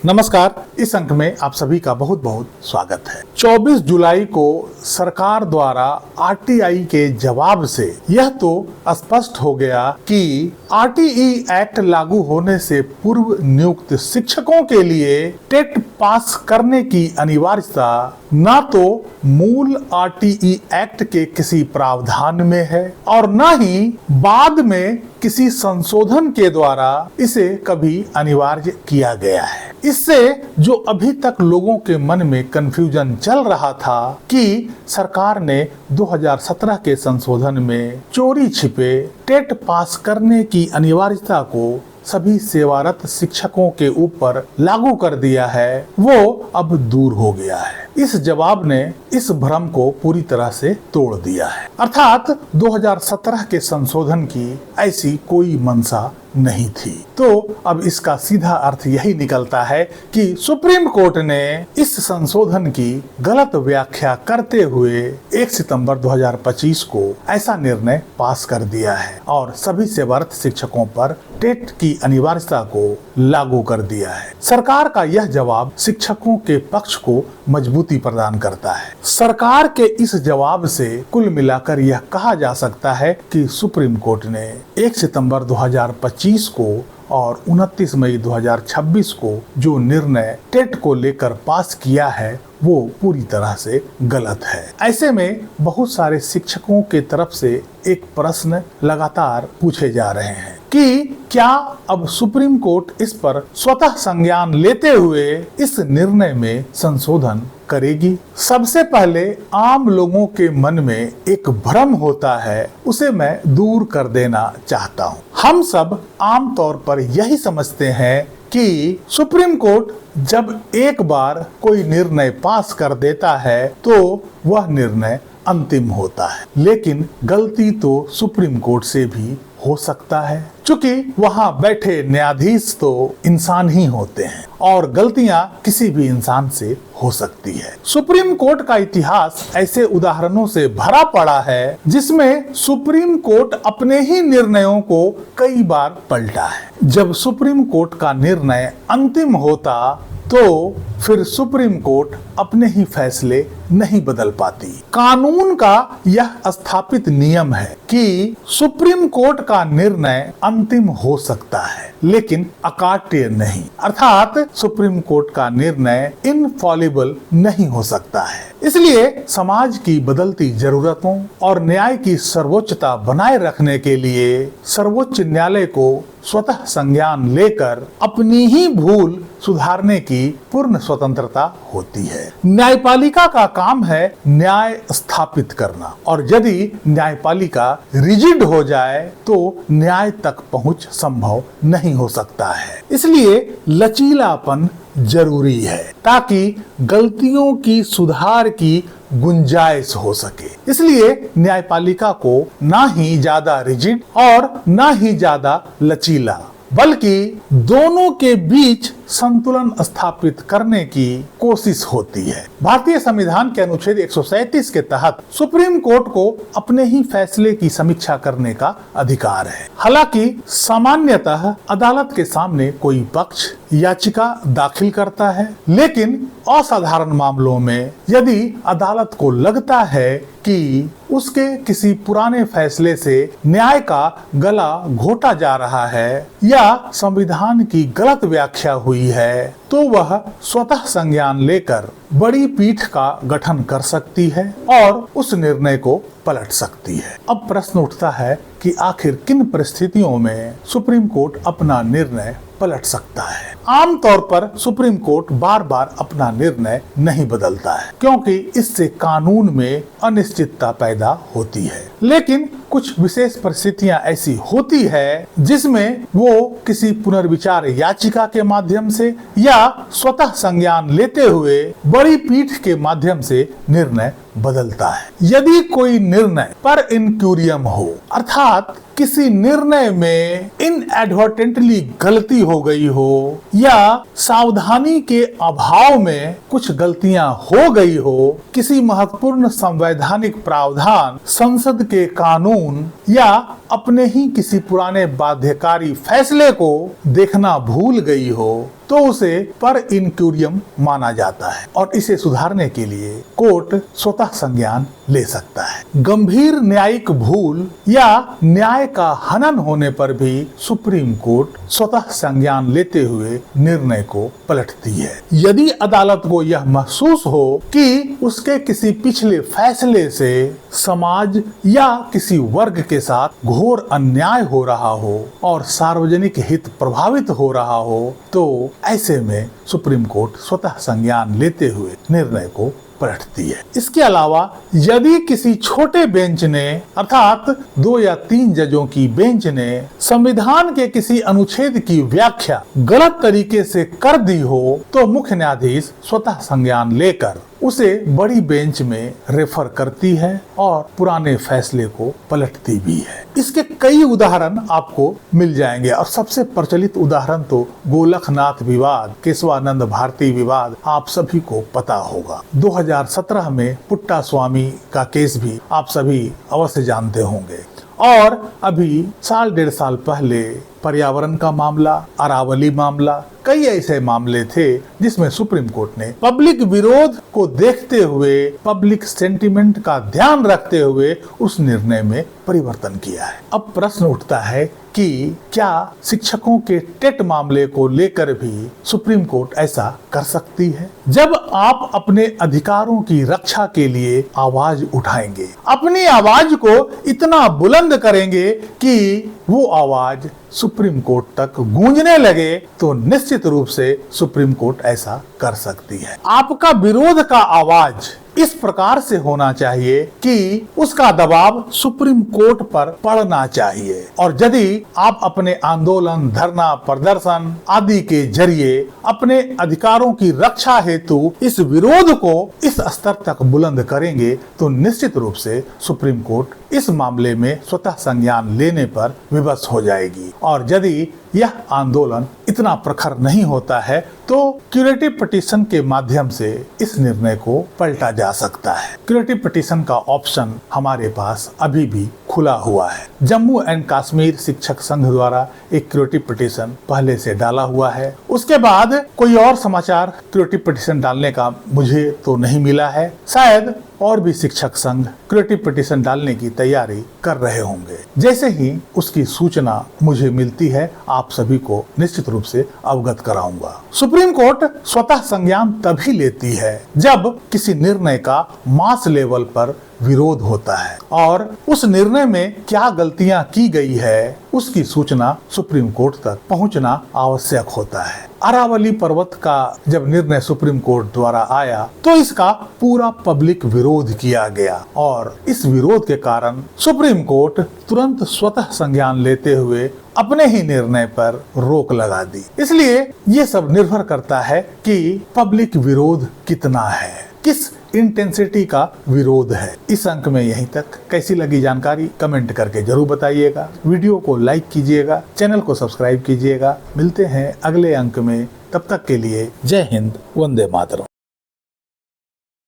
नमस्कार। इस अंक में आप सभी का बहुत बहुत स्वागत है। 24 जुलाई को सरकार द्वारा आरटीआई के जवाब से यह तो स्पष्ट हो गया कि आरटीई एक्ट लागू होने से पूर्व नियुक्त शिक्षकों के लिए टेट पास करने की अनिवार्यता न तो मूल आरटीई एक्ट के किसी प्रावधान में है और न ही बाद में किसी संशोधन के द्वारा इसे कभी अनिवार्य किया गया है। इससे जो अभी तक लोगों के मन में कंफ्यूजन चल रहा था कि सरकार ने 2017 के संशोधन में चोरी छिपे टेट पास करने की अनिवार्यता को सभी सेवारत शिक्षकों के ऊपर लागू कर दिया है, वो अब दूर हो गया है। इस जवाब ने इस भ्रम को पूरी तरह से तोड़ दिया है। अर्थात 2017 के संशोधन की ऐसी कोई मंशा नहीं थी। तो अब इसका सीधा अर्थ यही निकलता है कि सुप्रीम कोर्ट ने इस संशोधन की गलत व्याख्या करते हुए 1 सितंबर 2025 को ऐसा निर्णय पास कर दिया है और सभी सेवारत शिक्षकों पर टेट की अनिवार्यता को लागू कर दिया है। सरकार का यह जवाब शिक्षकों के पक्ष को मजबूती प्रदान करता है। सरकार के इस जवाब से कुल मिलाकर यह कहा जा सकता है कि सुप्रीम कोर्ट ने 1 सितंबर 2025 को और 29 मई 2026 को जो निर्णय टेट को लेकर पास किया है वो पूरी तरह से गलत है। ऐसे में बहुत सारे शिक्षकों के तरफ से एक प्रश्न लगातार पूछे जा रहे हैं कि क्या अब सुप्रीम कोर्ट इस पर स्वतः संज्ञान लेते हुए इस निर्णय में संशोधन करेगी। सबसे पहले आम लोगों के मन में एक भ्रम होता है, उसे मैं दूर कर देना चाहता हूँ। हम सब आमतौर पर यही समझते हैं कि सुप्रीम कोर्ट जब एक बार कोई निर्णय पास कर देता है तो वह निर्णय अंतिम होता है, लेकिन गलती तो सुप्रीम कोर्ट से भी हो सकता है, क्योंकि वहां बैठे न्यायाधीश तो इंसान ही होते हैं और गलतियां किसी भी इंसान से हो सकती है। सुप्रीम कोर्ट का इतिहास ऐसे उदाहरणों से भरा पड़ा है जिसमें सुप्रीम कोर्ट अपने ही निर्णयों को कई बार पलटा है। जब सुप्रीम कोर्ट का निर्णय अंतिम होता तो फिर सुप्रीम कोर्ट अपने ही फैसले नहीं बदल पाती। कानून का यह स्थापित नियम है कि सुप्रीम कोर्ट का निर्णय अंतिम हो सकता है लेकिन अकाट्य नहीं, अर्थात सुप्रीम कोर्ट का निर्णय इनफॉलिबल नहीं हो सकता है। इसलिए समाज की बदलती जरूरतों और न्याय की सर्वोच्चता बनाए रखने के लिए सर्वोच्च न्यायालय को स्वतः संज्ञान लेकर अपनी ही भूल सुधारने की पूर्ण स्वतंत्रता होती है। न्यायपालिका का काम है न्याय स्थापित करना और यदि न्यायपालिका रिजिड हो जाए तो न्याय तक पहुंच संभव नहीं हो सकता है। इसलिए लचीलापन जरूरी है ताकि गलतियों की सुधार की गुंजाइश हो सके। इसलिए न्यायपालिका को ना ही ज्यादा रिजिड और ना ही ज्यादा लचीला बल्कि दोनों के बीच संतुलन स्थापित करने की कोशिश होती है। भारतीय संविधान के अनुच्छेद 137 के तहत सुप्रीम कोर्ट को अपने ही फैसले की समीक्षा करने का अधिकार है। हालांकि सामान्यतः अदालत के सामने कोई पक्ष याचिका दाखिल करता है, लेकिन असाधारण मामलों में यदि अदालत को लगता है कि उसके किसी पुराने फैसले से न्याय का गला घोटा जा रहा है या संविधान की गलत व्याख्या हुई है तो वह स्वतः संज्ञान लेकर बड़ी पीठ का गठन कर सकती है और उस निर्णय को पलट सकती है। अब प्रश्न उठता है कि आखिर किन परिस्थितियों में सुप्रीम कोर्ट अपना निर्णय पलट सकता है। आमतौर पर सुप्रीम कोर्ट बार बार अपना निर्णय नहीं बदलता है क्योंकि इससे कानून में अनिश्चितता पैदा होती है, लेकिन कुछ विशेष परिस्थितियां ऐसी होती है जिसमें वो किसी पुनर्विचार याचिका के माध्यम से या स्वतः संज्ञान लेते हुए बड़ी पीठ के माध्यम से निर्णय बदलता है। यदि कोई निर्णय पर इनक्यूरियम हो, अर्थात किसी निर्णय में इनएडवर्टेंटली गलती हो गई हो या सावधानी के अभाव में कुछ गलतियां हो गई हो, किसी महत्वपूर्ण संवैधानिक प्रावधान, संसद के कानून या अपने ही किसी पुराने बाध्यकारी फैसले को देखना भूल गई हो तो उसे पर इनक्यूरियम माना जाता है और इसे सुधारने के लिए कोर्ट स्वतः संज्ञान ले सकता है। गंभीर न्यायिक भूल या न्याय का हनन होने पर भी सुप्रीम कोर्ट स्वतः संज्ञान लेते हुए निर्णय को पलटती है। यदि अदालत को यह महसूस हो कि उसके किसी पिछले फैसले से समाज या किसी वर्ग के साथ घोर अन्याय हो रहा हो और सार्वजनिक हित प्रभावित हो रहा हो तो ऐसे में सुप्रीम कोर्ट स्वतः संज्ञान लेते हुए निर्णय को पलटती है। इसके अलावा यदि किसी छोटे बेंच ने अर्थात 2 या 3 जजों की बेंच ने संविधान के किसी अनुच्छेद की व्याख्या गलत तरीके से कर दी हो तो मुख्य न्यायाधीश स्वतः संज्ञान लेकर उसे बड़ी बेंच में रेफर करती है और पुराने फैसले को पलटती भी है। इसके कई उदाहरण आपको मिल जाएंगे और सबसे प्रचलित उदाहरण तो गोलखनाथ विवाद, केशवानंद भारती विवाद आप सभी को पता होगा। 2017 में पुट्टा स्वामी का केस भी आप सभी अवश्य जानते होंगे और अभी 1.5 साल पहले पर्यावरण का मामला, अरावली मामला, कई ऐसे मामले थे जिसमें सुप्रीम कोर्ट ने पब्लिक विरोध को देखते हुए, पब्लिक सेंटिमेंट का ध्यान रखते हुए उस निर्णय में परिवर्तन किया है। अब प्रश्न उठता है कि क्या शिक्षकों के टेट मामले को लेकर भी सुप्रीम कोर्ट ऐसा कर सकती है? जब आप अपने अधिकारों की रक्षा के लिए आवाज उठाएंगे, अपनी आवाज को इतना बुलंद करेंगे कि वो आवाज सुप्रीम कोर्ट तक गूंजने लगे तो निश्चित रूप से सुप्रीम कोर्ट ऐसा कर सकती है। आपका विरोध का आवाज इस प्रकार से होना चाहिए कि उसका दबाव सुप्रीम कोर्ट पर पड़ना चाहिए और यदि आप अपने आंदोलन, धरना, प्रदर्शन आदि के जरिए अपने अधिकारों की रक्षा हेतु इस विरोध को इस स्तर तक बुलंद करेंगे तो निश्चित रूप से सुप्रीम कोर्ट इस मामले में स्वतः संज्ञान लेने पर विवश हो जाएगी और यदि यह आंदोलन इतना प्रखर नहीं होता है तो क्यूरेटिव पिटीशन के माध्यम से इस निर्णय को पलटा जा सकता है। क्यूरेटिव पिटीशन का ऑप्शन हमारे पास अभी भी खुला हुआ है। जम्मू एंड कश्मीर शिक्षक संघ द्वारा एक क्यूरेटिव पिटीशन पहले से डाला हुआ है। उसके बाद कोई और समाचार क्यूरेटिव पिटीशन डालने का मुझे तो नहीं मिला है। शायद और भी शिक्षक संघ क्यूरेटिव पिटीशन डालने की तैयारी कर रहे होंगे। जैसे ही उसकी सूचना मुझे मिलती है आप सभी को निश्चित रूप से अवगत कराऊंगा। सुप्रीम कोर्ट स्वतः संज्ञान तभी लेती है जब किसी निर्णय का मास लेवल पर विरोध होता है और उस निर्णय में क्या गलतियां की गई है उसकी सूचना सुप्रीम कोर्ट तक पहुंचना आवश्यक होता है। अरावली पर्वत का जब निर्णय सुप्रीम कोर्ट द्वारा आया तो इसका पूरा पब्लिक विरोध किया गया और इस विरोध के कारण सुप्रीम कोर्ट तुरंत स्वतः संज्ञान लेते हुए अपने ही निर्णय पर रोक लगा दी। इसलिए ये सब निर्भर करता है कि पब्लिक विरोध कितना है, किस इंटेंसिटी का विरोध है। इस अंक में यहीं तक। कैसी लगी जानकारी कमेंट करके जरूर बताइएगा। वीडियो को लाइक कीजिएगा, चैनल को सब्सक्राइब कीजिएगा। मिलते हैं अगले अंक में, तब तक के लिए जय हिंद, वंदे मातरम।